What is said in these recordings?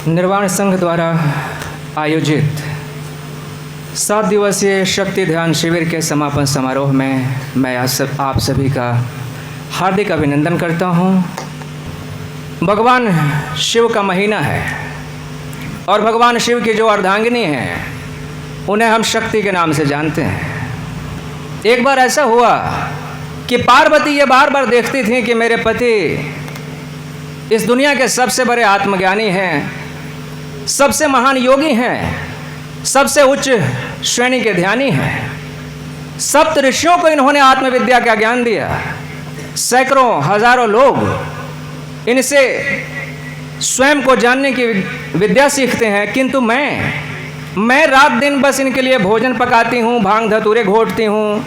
निर्वाण संघ द्वारा आयोजित 7 दिवसीय शक्ति ध्यान शिविर के समापन समारोह में मैं आप सभी का हार्दिक अभिनंदन करता हूँ। भगवान शिव का महीना है और भगवान शिव की जो अर्धांगिनी हैं उन्हें हम शक्ति के नाम से जानते हैं। एक बार ऐसा हुआ कि पार्वती ये बार बार देखती थी कि मेरे पति इस दुनिया के सबसे बड़े आत्मज्ञानी हैं, सबसे महान योगी हैं, सबसे उच्च श्रेणी के ध्यानी हैं। सप्त ऋषियों को इन्होंने आत्मविद्या का ज्ञान दिया। सैकड़ों हजारों लोग इनसे स्वयं को जानने की विद्या सीखते हैं, किंतु मैं रात दिन बस इनके लिए भोजन पकाती हूँ, भांग धतूरे घोटती हूँ।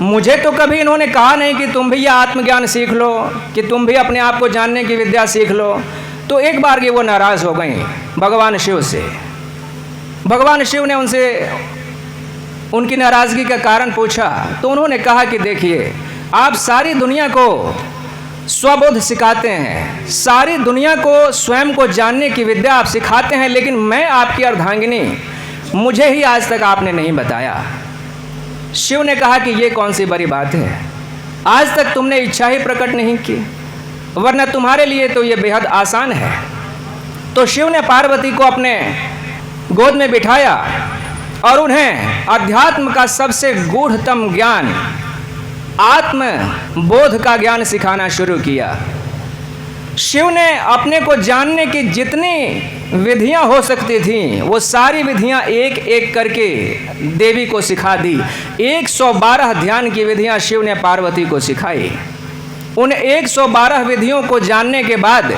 मुझे तो कभी इन्होंने कहा नहीं कि तुम भी यह आत्मज्ञान सीख लो, कि तुम भी अपने आप को जानने की विद्या सीख लो। तो एक बार की वो नाराज़ हो गई भगवान शिव से। भगवान शिव ने उनसे उनकी नाराज़गी का कारण पूछा तो उन्होंने कहा कि देखिए, आप सारी दुनिया को स्वबोध सिखाते हैं, सारी दुनिया को स्वयं को जानने की विद्या आप सिखाते हैं, लेकिन मैं आपकी अर्धांगिनी, मुझे ही आज तक आपने नहीं बताया। शिव ने कहा कि ये कौन सी बड़ी बात है, आज तक तुमने इच्छा ही प्रकट नहीं की, वरना तुम्हारे लिए तो ये बेहद आसान है। तो शिव ने पार्वती को अपने गोद में बिठाया और उन्हें अध्यात्म का सबसे गूढ़तम ज्ञान, आत्म बोध का ज्ञान सिखाना शुरू किया। शिव ने अपने को जानने की जितनी विधियां हो सकती थीं, वो सारी विधियां एक एक करके देवी को सिखा दी। 112 ध्यान की विधियां शिव ने पार्वती को सिखाई। उन 112 विधियों को जानने के बाद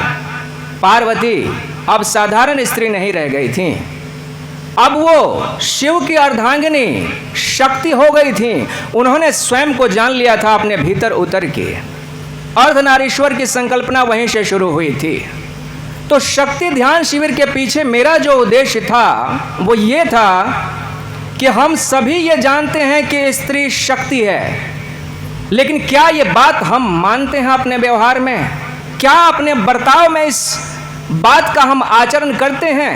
पार्वती अब साधारण स्त्री नहीं रह गई थी, अब वो शिव की अर्धांगिनी शक्ति हो गई थी। उन्होंने स्वयं को जान लिया था अपने भीतर उतर के। अर्धनारीश्वर की संकल्पना वहीं से शुरू हुई थी। तो शक्ति ध्यान शिविर के पीछे मेरा जो उद्देश्य था वो ये था कि हम सभी ये जानते हैं कि स्त्री शक्ति है, लेकिन क्या ये बात हम मानते हैं अपने व्यवहार में? क्या अपने बर्ताव में इस बात का हम आचरण करते हैं?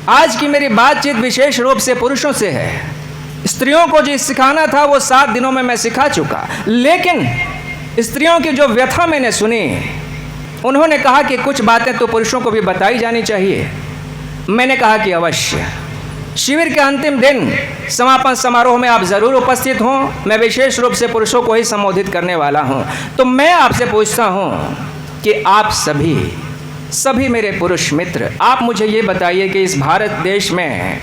आज की मेरी बातचीत विशेष रूप से पुरुषों से है। स्त्रियों को जो सिखाना था वो 7 दिनों में मैं सिखा चुका, लेकिन स्त्रियों की जो व्यथा मैंने सुनी, उन्होंने कहा कि कुछ बातें तो पुरुषों को भी बताई जानी चाहिए। मैंने कहा कि अवश्य। शिविर के अंतिम दिन समापन समारोह में आप ज़रूर उपस्थित हों। मैं विशेष रूप से पुरुषों को ही संबोधित करने वाला हूं। तो मैं आपसे पूछता हूं कि आप सभी मेरे पुरुष मित्र, आप मुझे ये बताइए कि इस भारत देश में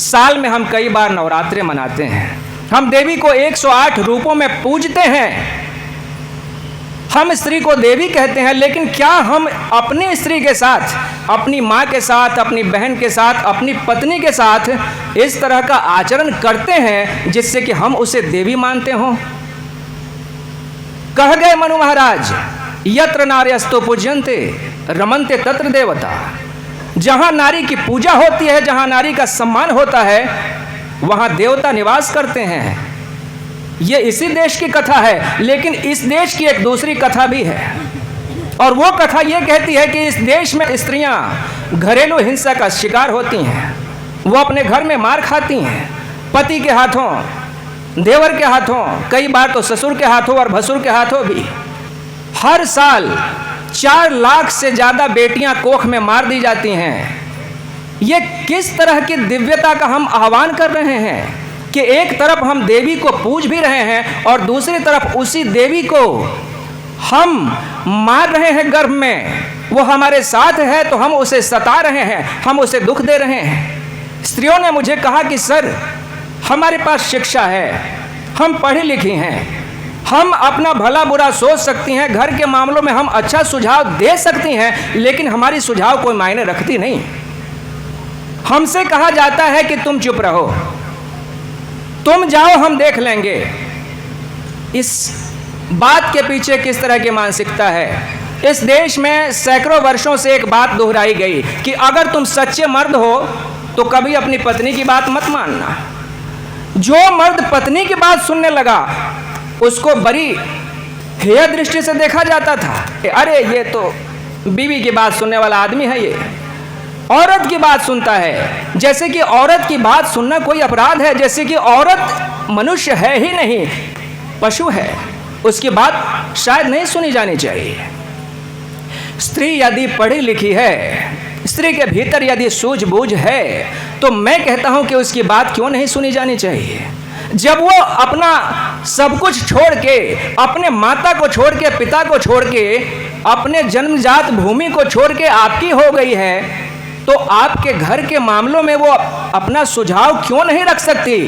साल में हम कई बार नवरात्रे मनाते हैं, हम देवी को 108 रूपों में पूजते हैं, हम स्त्री को देवी कहते हैं, लेकिन क्या हम अपनी स्त्री के साथ, अपनी माँ के साथ, अपनी बहन के साथ, अपनी पत्नी के साथ इस तरह का आचरण करते हैं जिससे कि हम उसे देवी मानते हों? कह गए मनु महाराज, यत्र नार्यस्तु पूज्यन्ते रमन्ते तत्र देवता। जहाँ नारी की पूजा होती है, जहाँ नारी का सम्मान होता है, वहाँ देवता निवास करते हैं। ये इसी देश की कथा है, लेकिन इस देश की एक दूसरी कथा भी है, और वो कथा ये कहती है कि इस देश में स्त्रियां घरेलू हिंसा का शिकार होती हैं। वो अपने घर में मार खाती हैं, पति के हाथों, देवर के हाथों, कई बार तो ससुर के हाथों और भसुर के हाथों भी। हर साल 4 लाख से ज़्यादा बेटियां कोख में मार दी जाती हैं। ये किस तरह की दिव्यता का हम आह्वान कर रहे हैं कि एक तरफ हम देवी को पूज भी रहे हैं और दूसरी तरफ उसी देवी को हम मार रहे हैं गर्भ में। वो हमारे साथ है तो हम उसे सता रहे हैं, हम उसे दुख दे रहे हैं। स्त्रियों ने मुझे कहा कि सर, हमारे पास शिक्षा है, हम पढ़ी लिखी हैं, हम अपना भला बुरा सोच सकती हैं, घर के मामलों में हम अच्छा सुझाव दे सकती हैं, लेकिन हमारी सुझाव कोई मायने रखती नहीं। हमसे कहा जाता है कि तुम चुप रहो, तुम जाओ, हम देख लेंगे। इस बात के पीछे किस तरह की मानसिकता है? इस देश में सैकड़ों वर्षों से एक बात दोहराई गई कि अगर तुम सच्चे मर्द हो तो कभी अपनी पत्नी की बात मत मानना। जो मर्द पत्नी की बात सुनने लगा उसको बड़ी हेय दृष्टि से देखा जाता था। अरे ये तो बीवी की बात सुनने वाला आदमी है, ये औरत की बात सुनता है, जैसे कि औरत की बात सुनना कोई अपराध है, जैसे कि औरत मनुष्य है ही नहीं, पशु है, उसकी बात शायद नहीं सुनी जानी चाहिए। स्त्री यदि पढ़ी लिखी है, स्त्री के भीतर यदि सूझबूझ है, तो मैं कहता हूं कि उसकी बात क्यों नहीं सुनी जानी चाहिए। जब वो अपना सब कुछ छोड़ के, अपने माता को छोड़ के, पिता को छोड़ के, अपने जन्मजात भूमि को छोड़ के आपकी हो गई है, तो आपके घर के मामलों में वो अपना सुझाव क्यों नहीं रख सकती?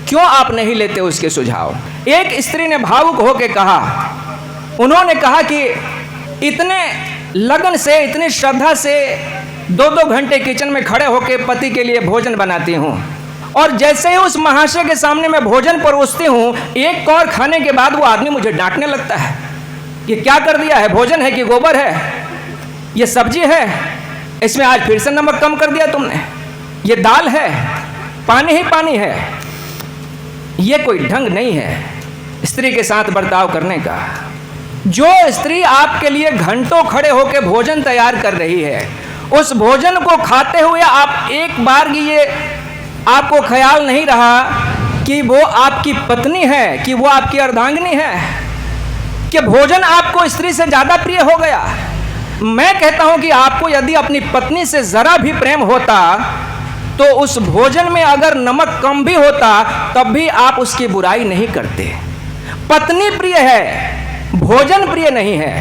क्यों आप नहीं लेते उसके सुझाव? एक स्त्री ने भावुक होकर कहा, उन्होंने कहा कि इतने लगन से, इतनी श्रद्धा से 2-2 घंटे किचन में खड़े होकर पति के लिए भोजन बनाती हूँ, और जैसे ही उस महाशय के सामने मैं भोजन परोसती हूँ, एक कौर खाने के बाद वो आदमी मुझे डांटने लगता है। ये क्या कर दिया है? भोजन है कि गोबर है? ये सब्जी है, इसमें आज फिर से नमक कम कर दिया तुमने। ये दाल है, पानी ही पानी है। ये कोई ढंग नहीं है स्त्री के साथ बर्ताव करने का। जो स्त्री आपके लिए घंटों खड़े होकर भोजन तैयार कर रही है, उस भोजन को खाते हुए आप एक बार की ये आपको ख्याल नहीं रहा कि वो आपकी पत्नी है, कि वो आपकी अर्धांगिनी है, कि भोजन आपको स्त्री से ज्यादा प्रिय हो गया। मैं कहता हूं कि आपको यदि अपनी पत्नी से जरा भी प्रेम होता, तो उस भोजन में अगर नमक कम भी होता, तब भी आप उसकी बुराई नहीं करते। पत्नी प्रिय है, भोजन प्रिय नहीं है,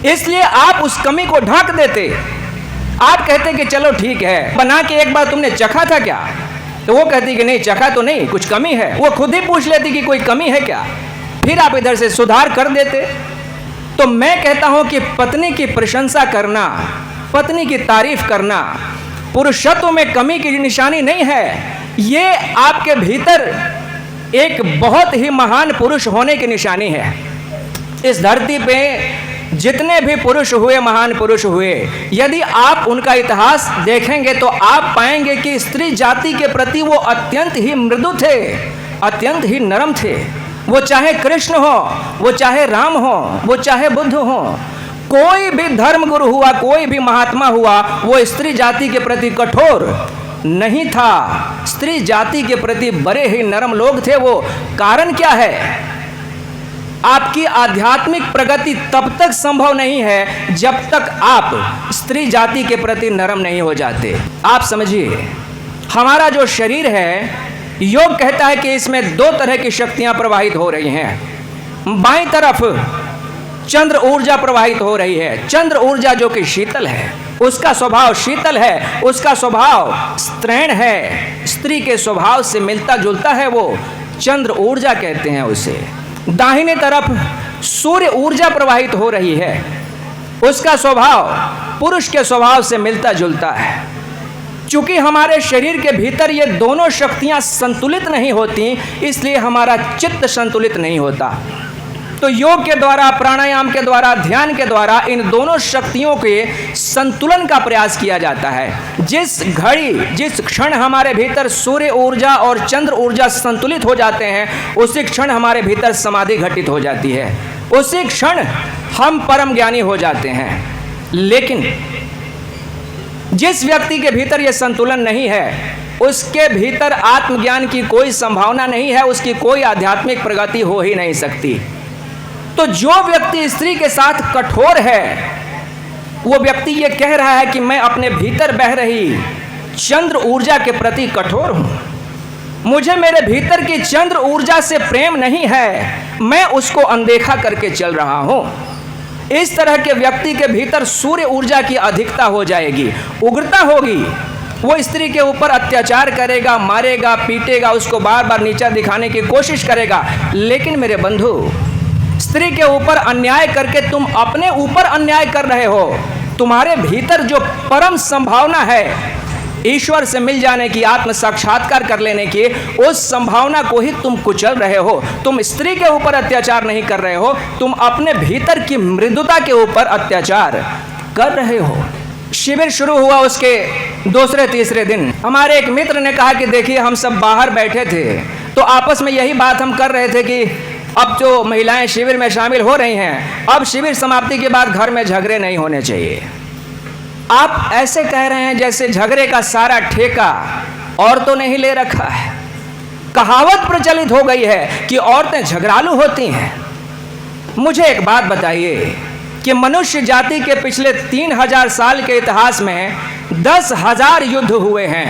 इसलिए आप उस कमी को ढक देते। आप कहते कि चलो ठीक है, बना के एक बार तुमने चखा था क्या? तो वो कहती कि नहीं, चखा तो नहीं, कुछ कमी है। वो खुद ही पूछ लेती कि कोई कमी है क्या, फिर आप इधर से सुधार कर देते। तो मैं कहता हूं कि पत्नी की प्रशंसा करना, पत्नी की तारीफ करना पुरुषत्व में कमी की निशानी नहीं है। ये आपके भीतर एक बहुत ही महान पुरुष होने की निशानी है। इस धरती पे जितने भी पुरुष हुए, महान पुरुष हुए, यदि आप उनका इतिहास देखेंगे तो आप पाएंगे कि स्त्री जाति के प्रति वो अत्यंत ही मृदु थे, अत्यंत ही नरम थे। वो चाहे कृष्ण हो, वो चाहे राम हो, वो चाहे बुद्ध हो, कोई भी धर्म गुरु हुआ, कोई भी महात्मा हुआ, वो स्त्री जाति के प्रति कठोर नहीं था। स्त्री जाति के प्रति बड़े ही नरम लोग थे। वो कारण क्या है? आपकी आध्यात्मिक प्रगति तब तक संभव नहीं है जब तक आप स्त्री जाति के प्रति नरम नहीं हो जाते। आप समझिए, हमारा जो शरीर है, योग कहता है कि इसमें 2 तरह की शक्तियां प्रवाहित हो रही हैं। बाईं तरफ चंद्र ऊर्जा प्रवाहित हो रही है। चंद्र ऊर्जा जो कि शीतल है, उसका स्वभाव शीतल है, उसका स्वभाव स्त्रैण है, स्त्री के स्वभाव से मिलता जुलता है, वो चंद्र ऊर्जा कहते हैं उसे। दाहिने तरफ सूर्य ऊर्जा प्रवाहित हो रही है, उसका स्वभाव पुरुष के स्वभाव से मिलता जुलता है। चूंकि हमारे शरीर के भीतर ये दोनों शक्तियां संतुलित नहीं होती, इसलिए हमारा चित्त संतुलित नहीं होता। तो योग के द्वारा, प्राणायाम के द्वारा, ध्यान के द्वारा इन दोनों शक्तियों के संतुलन का प्रयास किया जाता है। जिस घड़ी, जिस क्षण हमारे भीतर सूर्य ऊर्जा और चंद्र ऊर्जा संतुलित हो जाते हैं, उसी क्षण हमारे भीतर समाधि घटित हो जाती है, उसी क्षण हम परम ज्ञानी हो जाते हैं। लेकिन जिस व्यक्ति के भीतर यह संतुलन नहीं है, उसके भीतर आत्मज्ञान की कोई संभावना नहीं है, उसकी कोई आध्यात्मिक प्रगति हो ही नहीं सकती। तो जो व्यक्ति स्त्री के साथ कठोर है, वो व्यक्ति ये कह रहा है कि मैं अपने भीतर बह रही चंद्र ऊर्जा के प्रति कठोर हूं, मुझे मेरे भीतर की चंद्र ऊर्जा से प्रेम नहीं है, मैं उसको अनदेखा करके चल रहा हूं। इस तरह के व्यक्ति के भीतर सूर्य ऊर्जा की अधिकता हो जाएगी, उग्रता होगी। वो स्त्री के ऊपर अत्याचार करेगा, मारेगा, पीटेगा, उसको बार बार नीचा दिखाने की कोशिश करेगा। लेकिन मेरे बंधु, स्त्री के ऊपर अन्याय करके तुम अपने ऊपर अन्याय कर रहे हो। तुम्हारे भीतर जो परम संभावना है ईश्वर से मिल जाने की, आत्म साक्षात्कार कर लेने की, उस संभावना को ही तुम कुचल रहे हो। तुम स्त्री के ऊपर अत्याचार नहीं कर रहे हो, तुम अपने भीतर की मृदुता के ऊपर अत्याचार कर रहे हो। शिविर शुरू हुआ, उसके दूसरे तीसरे दिन हमारे एक मित्र ने कहा कि देखिए, हम सब बाहर बैठे थे तो आपस में यही बात हम कर रहे थे कि अब जो महिलाएं शिविर में शामिल हो रही हैं, अब शिविर समाप्ति के बाद घर में झगड़े नहीं होने चाहिए। आप ऐसे कह रहे हैं जैसे झगड़े का सारा ठेका औरतों ने ही ले रखा है। कहावत प्रचलित हो गई है कि औरतें झगड़ालू होती हैं। मुझे एक बात बताइए कि मनुष्य जाति के पिछले 3000 साल के इतिहास में 10,000 युद्ध हुए हैं,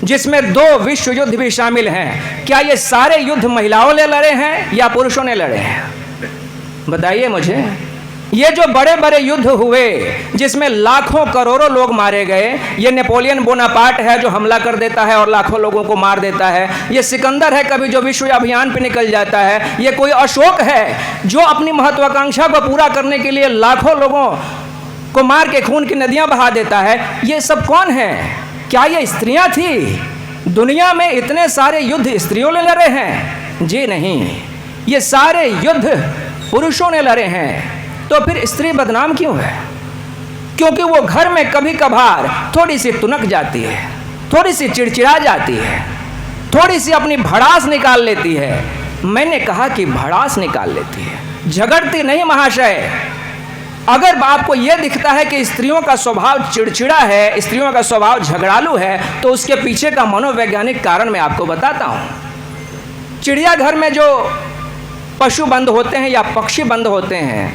जिसमें 2 विश्व युद्ध भी शामिल हैं। क्या ये सारे युद्ध महिलाओं ने लड़े हैं या पुरुषों ने लड़े हैं? बताइए मुझे। ये जो बड़े बड़े युद्ध हुए जिसमें लाखों करोड़ों लोग मारे गए, ये नेपोलियन बोनापार्ट है जो हमला कर देता है और लाखों लोगों को मार देता है। ये सिकंदर है कभी जो विश्व अभियान पे निकल जाता है। ये कोई अशोक है जो अपनी महत्वाकांक्षा को पूरा करने के लिए लाखों लोगों को मार के खून की नदियां बहा देता है। ये सब कौन है? क्या ये स्त्रियां थी? दुनिया में इतने सारे युद्ध स्त्रियों ने लड़े हैं? जी नहीं, ये सारे युद्ध पुरुषों ने लड़े हैं। तो फिर स्त्री बदनाम क्यों है? क्योंकि वो घर में कभी कभार थोड़ी सी तुनक जाती है, थोड़ी सी चिड़चिड़ा जाती है, थोड़ी सी अपनी भड़ास निकाल लेती है। मैंने कहा कि भड़ास निकाल लेती है, झगड़ती नहीं महाशय। अगर आपको यह दिखता है कि स्त्रियों का स्वभाव चिड़चिड़ा है, स्त्रियों का स्वभाव झगड़ालू है, तो उसके पीछे का मनोवैज्ञानिक कारण मैं आपको बताता हूँ। चिड़ियाघर में जो पशु बंद होते हैं या पक्षी बंद होते हैं,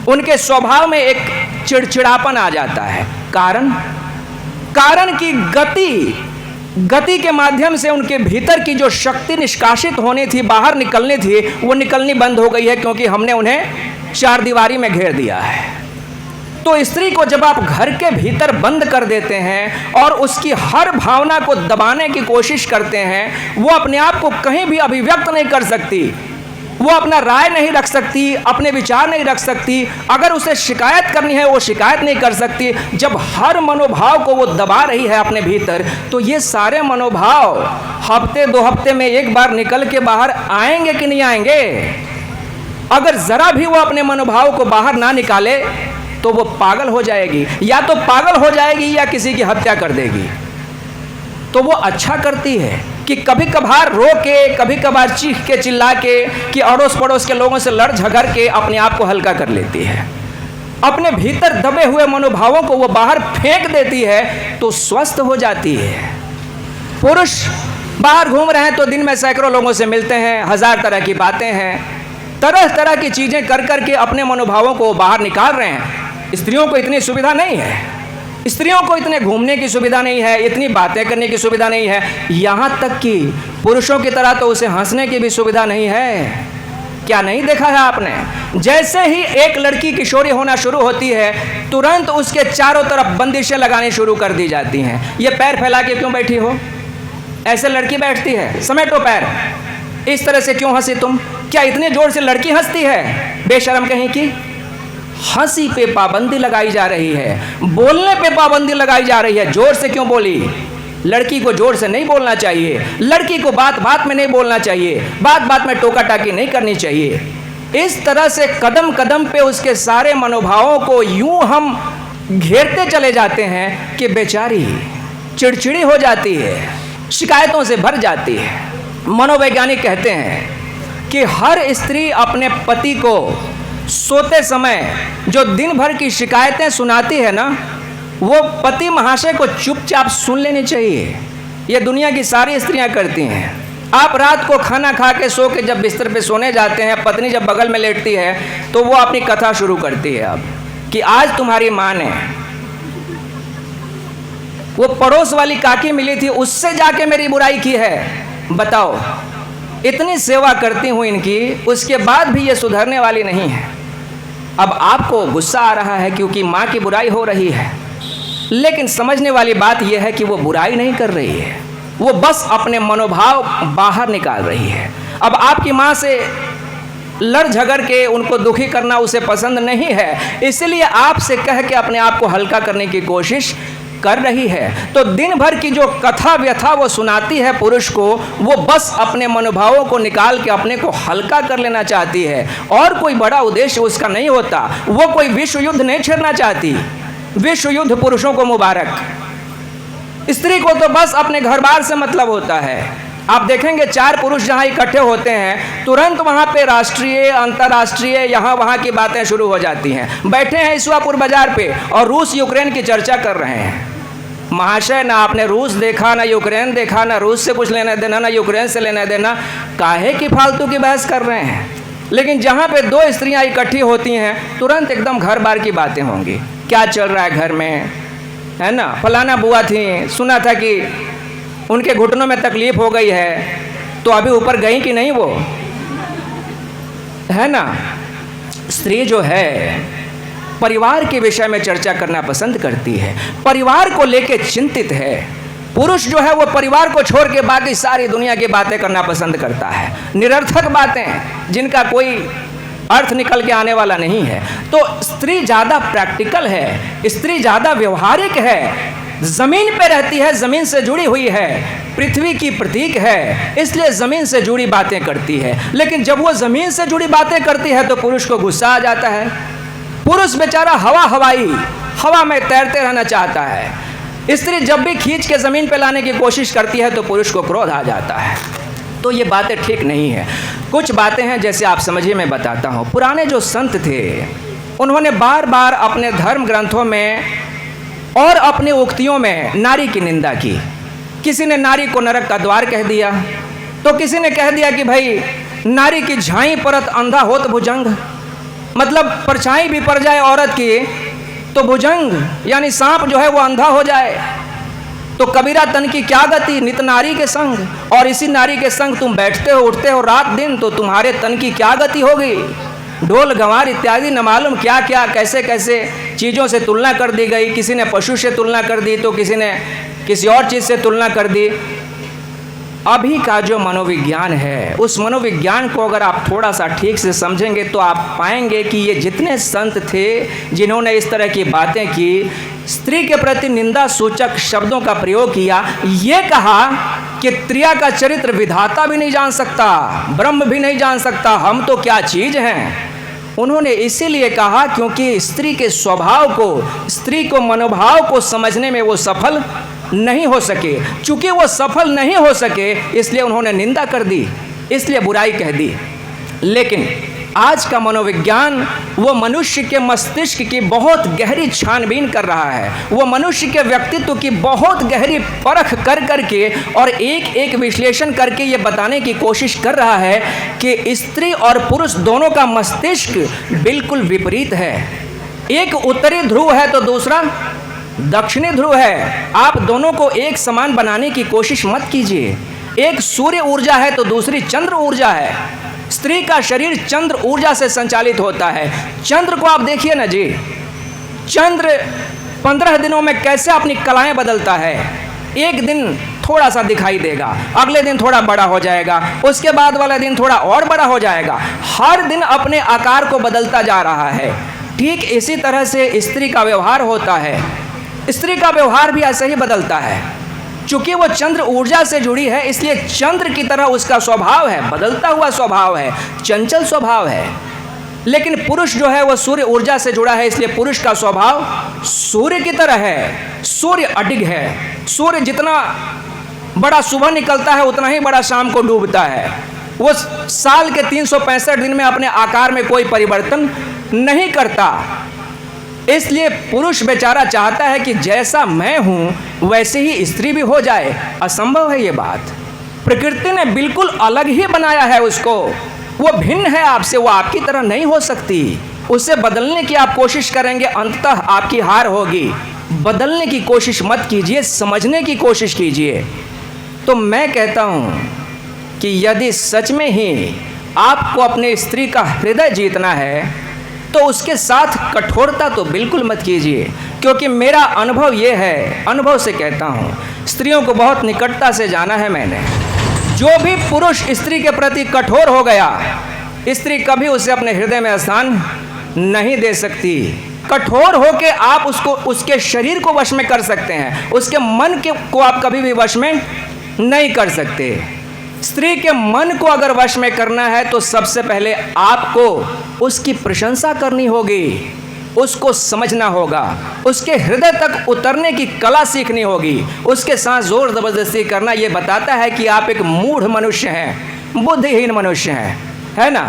उनके स्वभाव में एक चिड़चिड़ापन आ जाता है। कारण की गति के माध्यम से उनके भीतर की जो शक्ति निष्कासित होनी थी, बाहर निकलनी थी, वो निकलनी बंद हो गई है, क्योंकि हमने उन्हें चारदीवारी में घेर दिया है। तो स्त्री को जब आप घर के भीतर बंद कर देते हैं और उसकी हर भावना को दबाने की कोशिश करते हैं, वो अपने आप को कहीं भी अभिव्यक्त नहीं कर सकती, वो अपना राय नहीं रख सकती, अपने विचार नहीं रख सकती। अगर उसे शिकायत करनी है वो शिकायत नहीं कर सकती। जब हर मनोभाव को वो दबा रही है अपने भीतर, तो ये सारे मनोभाव हफ्ते 2 हफ्ते में एक बार निकल के बाहर आएंगे कि नहीं आएंगे? अगर जरा भी वो अपने मनोभाव को बाहर ना निकाले तो वो पागल हो जाएगी, या तो पागल हो जाएगी या किसी की हत्या कर देगी। तो वो अच्छा करती है कि कभी कभार रो के, कभी कभार चीख के चिल्ला के, कि अड़ोस पड़ोस के लोगों से लड़ झगड़ के अपने आप को हल्का कर लेती है। अपने भीतर दबे हुए मनोभावों को वो बाहर फेंक देती है तो स्वस्थ हो जाती है। पुरुष बाहर घूम रहे हैं तो दिन में सैकड़ों लोगों से मिलते हैं, 1000 तरह की बातें हैं, तरह तरह की चीजें कर करके अपने मनोभावों को बाहर निकाल रहे हैं। स्त्रियों को इतनी सुविधा नहीं है, स्त्रियों को इतने घूमने की सुविधा नहीं है, इतनी बातें करने की सुविधा नहीं है, यहाँ तक कि पुरुषों की तरह तो उसे हंसने की भी सुविधा नहीं है। क्या नहीं देखा है आपने? जैसे ही एक लड़की किशोरी होना शुरू होती है, तुरंत उसके चारों तरफ बंदिशें लगानी शुरू कर दी जाती हैं। ये पैर फैला के क्यों बैठी हो? ऐसे लड़की बैठती है, समेटो पैर। इस तरह से क्यों हंसी तुम? क्या इतने जोर से लड़की हंसती है? बेशर्म कहीं की। हंसी पे पाबंदी लगाई जा रही है, बोलने पे पाबंदी लगाई जा रही है। जोर से क्यों बोली? लड़की को जोर से नहीं बोलना चाहिए, लड़की को बात बात में नहीं बोलना चाहिए, बात बात में टोका टाकी नहीं करनी चाहिए। इस तरह से कदम कदम पे उसके सारे मनोभावों को यूं हम घेरते चले जाते हैं कि बेचारी चिड़चिड़ी हो जाती है, शिकायतों से भर जाती है। मनोवैज्ञानिक कहते हैं कि हर स्त्री अपने पति को सोते समय जो दिन भर की शिकायतें सुनाती है ना, वो पति महाशय को चुपचाप सुन लेनी चाहिए। ये दुनिया की सारी स्त्रियां करती हैं। आप रात को खाना खा के सो के जब बिस्तर पे सोने जाते हैं, पत्नी जब बगल में लेटती है तो वो अपनी कथा शुरू करती है अब कि आज तुम्हारी माँ ने वो पड़ोस वाली काकी मिली थी, उससे जाके मेरी बुराई की है। बताओ, इतनी सेवा करती हूँ इनकी, उसके बाद भी ये सुधरने वाली नहीं है। अब आपको गुस्सा आ रहा है क्योंकि माँ की बुराई हो रही है, लेकिन समझने वाली बात यह है कि वो बुराई नहीं कर रही है, वो बस अपने मनोभाव बाहर निकाल रही है। अब आपकी माँ से लड़ झगड़ के उनको दुखी करना उसे पसंद नहीं है, इसलिए आपसे कह के अपने आप को हल्का करने की कोशिश कर रही है। तो दिन भर की जो कथा व्यथा वो सुनाती है पुरुष को, वो बस अपने मनोभावों को निकाल के अपने को हल्का कर लेना चाहती है, और कोई बड़ा उद्देश्य उसका नहीं होता। वो कोई विश्व युद्ध नहीं छेड़ना चाहती। विश्व युद्ध पुरुषों को मुबारक, स्त्री को तो बस अपने घर बार से मतलब होता है। आप देखेंगे 4 पुरुष जहां इकट्ठे होते हैं तुरंत वहां पे राष्ट्रीय अंतर्राष्ट्रीय यहाँ वहां की बातें शुरू हो जाती हैं। बैठे हैं ईसापुर बाजार पे और रूस यूक्रेन की चर्चा कर रहे हैं। महाशय, ना आपने रूस देखा, ना यूक्रेन देखा, ना रूस से कुछ लेना देना, ना यूक्रेन से लेना देना, काहे की फालतू की बहस कर रहे हैं। लेकिन जहाँ पे 2 स्त्रियाँ इकट्ठी होती हैं तुरंत एकदम घर बार की बातें होंगी। क्या चल रहा है घर में, है ना, फलाना बुआ थी, सुना था कि उनके घुटनों में तकलीफ हो गई है, तो अभी ऊपर गई कि नहीं वो, है ना। स्त्री जो है परिवार के विषय में चर्चा करना पसंद करती है, परिवार को लेके चिंतित है। पुरुष जो है वो परिवार को छोड़ के बाकी सारी दुनिया की बातें करना पसंद करता है, निरर्थक बातें जिनका कोई अर्थ निकल के आने वाला नहीं है। तो स्त्री ज़्यादा प्रैक्टिकल है, स्त्री ज़्यादा व्यवहारिक है, ज़मीन पे रहती है, ज़मीन से जुड़ी हुई है, पृथ्वी की प्रतीक है, इसलिए ज़मीन से जुड़ी बातें करती है। लेकिन जब वो ज़मीन से जुड़ी बातें करती है तो पुरुष को गुस्सा आ जाता है। पुरुष बेचारा हवा में तैरते रहना चाहता है। स्त्री जब भी खींच के ज़मीन पे लाने की कोशिश करती है तो पुरुष को क्रोध आ जाता है। तो ये बातें ठीक नहीं है। कुछ बातें हैं जैसे आप समझिए, मैं बताता हूँ। पुराने जो संत थे उन्होंने बार बार अपने धर्म ग्रंथों में और अपने उक्तियों में नारी की निंदा की। किसी ने नारी को नरक का द्वार कह दिया, तो किसी ने कह दिया कि भाई नारी की झाई परत अंधा होत भुजंग, मतलब परछाई भी पड़ जाए औरत की तो भुजंग यानी सांप जो है वो अंधा हो जाए। तो कबीरा तन की क्या गति नित नारी के संग, और इसी नारी के संग तुम बैठते हो उठते हो रात दिन, तो तुम्हारे तन की क्या गति होगी। ढोल गंवार इत्यादि न मालूम क्या क्या कैसे कैसे चीज़ों से तुलना कर दी गई। किसी ने पशु से तुलना कर दी, तो किसी ने किसी और चीज़ से तुलना कर दी। अभी का जो मनोविज्ञान है उस मनोविज्ञान को अगर आप थोड़ा सा ठीक से समझेंगे तो आप पाएंगे कि ये जितने संत थे जिन्होंने इस तरह की बातें की, स्त्री के प्रति निंदा सूचक शब्दों का प्रयोग किया, ये कहा कि त्रिया का चरित्र विधाता भी नहीं जान सकता, ब्रह्म भी नहीं जान सकता, हम तो क्या चीज़ हैं। उन्होंने इसीलिए कहा क्योंकि स्त्री के स्वभाव को, स्त्री को मनोभाव को समझने में वो सफल नहीं हो सके। चूंकि वो सफल नहीं हो सके इसलिए उन्होंने निंदा कर दी, इसलिए बुराई कह दी। लेकिन आज का मनोविज्ञान वो मनुष्य के मस्तिष्क की बहुत गहरी छानबीन कर रहा है, वो मनुष्य के व्यक्तित्व की बहुत गहरी परख कर करके और एक एक विश्लेषण करके ये बताने की कोशिश कर रहा है कि स्त्री और पुरुष दोनों का मस्तिष्क बिल्कुल विपरीत है। एक उत्तरी ध्रुव है तो दूसरा दक्षिणी ध्रुव है। आप दोनों को एक समान बनाने की कोशिश मत कीजिए। एक सूर्य ऊर्जा है तो दूसरी चंद्र ऊर्जा है। स्त्री का शरीर चंद्र ऊर्जा से संचालित होता है। चंद्र को आप देखिए ना जी, चंद्र 15 दिनों में कैसे अपनी कलाएं बदलता है। एक दिन थोड़ा सा दिखाई देगा, अगले दिन थोड़ा बड़ा हो जाएगा, उसके बाद वाला दिन थोड़ा और बड़ा हो जाएगा। हर दिन अपने आकार को बदलता जा रहा है। ठीक इसी तरह से स्त्री का व्यवहार होता है। स्त्री का व्यवहार भी ऐसे ही बदलता है। चूंकि वो चंद्र ऊर्जा से जुड़ी है इसलिए चंद्र की तरह उसका स्वभाव है, बदलता हुआ स्वभाव है, चंचल स्वभाव है। लेकिन पुरुष जो है वो सूर्य ऊर्जा से जुड़ा है इसलिए पुरुष का स्वभाव सूर्य की तरह है। सूर्य अडिग है। सूर्य जितना बड़ा सुबह निकलता है उतना ही बड़ा शाम को डूबता है। वो साल के 365 दिन में अपने आकार में कोई परिवर्तन नहीं करता। इसलिए पुरुष बेचारा चाहता है कि जैसा मैं हूँ वैसे ही स्त्री भी हो जाए। असंभव है ये बात। प्रकृति ने बिल्कुल अलग ही बनाया है उसको। वो भिन्न है आपसे, वो आपकी तरह नहीं हो सकती। उसे बदलने की आप कोशिश करेंगे अंततः आपकी हार होगी। बदलने की कोशिश मत कीजिए, समझने की कोशिश कीजिए। तो मैं कहता हूँ कि यदि सच में ही आपको अपने स्त्री का हृदय जीतना है तो उसके साथ कठोरता तो बिल्कुल मत कीजिए। क्योंकि मेरा अनुभव ये है, अनुभव से कहता हूँ, स्त्रियों को बहुत निकटता से जाना है मैंने। जो भी पुरुष स्त्री के प्रति कठोर हो गया, स्त्री कभी उसे अपने हृदय में स्थान नहीं दे सकती। कठोर होके आप उसको, उसके शरीर को वश में कर सकते हैं, उसके मन को आप कभी भी वश में नहीं कर सकते। स्त्री के मन को अगर वश में करना है तो सबसे पहले आपको उसकी प्रशंसा करनी होगी। उसको समझना होगा, उसके हृदय तक उतरने की कला सीखनी होगी। उसके साथ जोर ज़बरदस्ती करना ये बताता है कि आप एक मूढ़ मनुष्य हैं, बुद्धिहीन मनुष्य हैं, है ना।